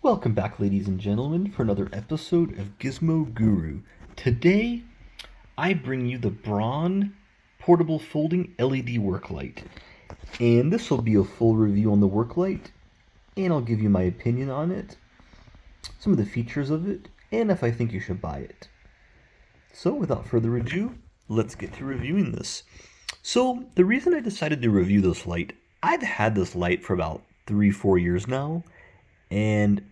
Welcome back, ladies and gentlemen, for another episode of Gizmo Guru. Today, I bring you the Braun portable folding LED work light. And this will be a full review on the work light, and I'll give you my opinion on it, some of the features of it, and if I think you should buy it. So, without further ado, let's get to reviewing this. So, the reason I decided to review this light, I've had this light for about 3-4 years now, and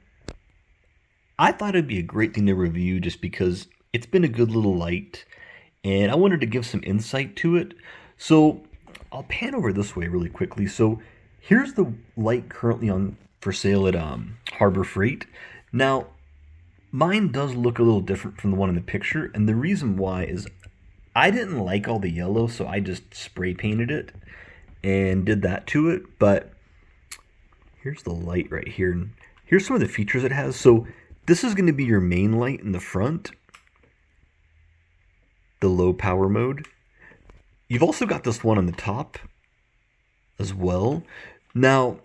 I thought it'd be a great thing to review just because it's been a good little light and I wanted to give some insight to it. So I'll pan over this way really quickly. So here's the light currently on for sale at Harbor Freight. Now, mine does look a little different from the one in the picture, and the reason why is I didn't like all the yellow, so I just spray painted it and did that to it. But here's the light right here, and here's some of the features it has. So this is going to be your main light in the front, the low power mode. You've also got this one on the top as well. Now,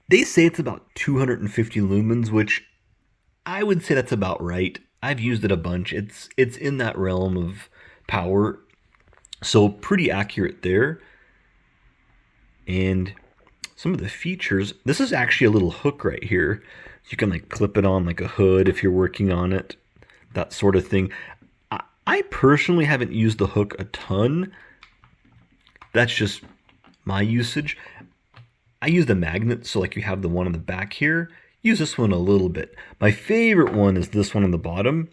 they say it's about 250 lumens, which I would say that's about right. I've used it a bunch. It's in that realm of power, so pretty accurate there. And some of the features, this is actually a little hook right here. You can like clip it on like a hood if you're working on it, that sort of thing. I personally haven't used the hook a ton. That's just my usage. I use the magnet, so like you have the one on the back here. Use this one a little bit. My favorite one is this one on the bottom,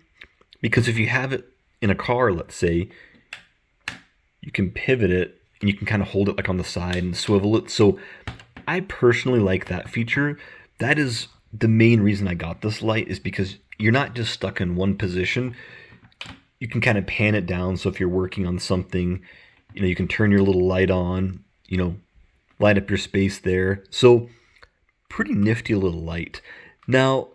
because if you have it in a car, let's say, you can pivot it and you can kind of hold it like on the side and swivel it. So I personally like that feature. That is the main reason I got this light, is because you're not just stuck in one position. You can kind of pan it down, so if you're working on something, you can turn your little light on, light up your space there. So pretty nifty little light. Now,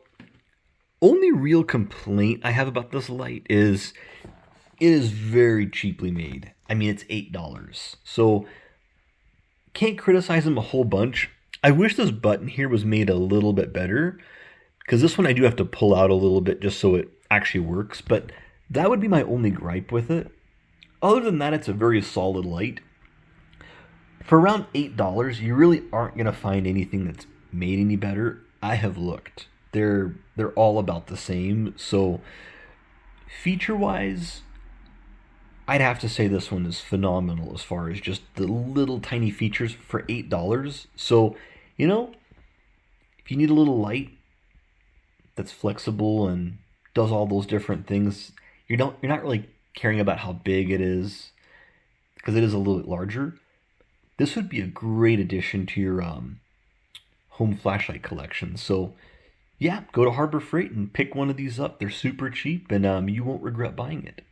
only real complaint I have about this light is it is very cheaply made. I mean, it's $8. So can't criticize them a whole bunch. I wish this button here was made a little bit better, because this one I do have to pull out a little bit just so it actually works, but that would be my only gripe with it. Other than that, it's a very solid light. For around $8, you really aren't going to find anything that's made any better. I have looked. They're all about the same. So feature-wise, I'd have to say this one is phenomenal as far as just the little tiny features for $8. So, if you need a little light that's flexible and does all those different things, you're not really caring about how big it is, because it is a little bit larger. This would be a great addition to your home flashlight collection. So, yeah, go to Harbor Freight and pick one of these up. They're super cheap, and you won't regret buying it.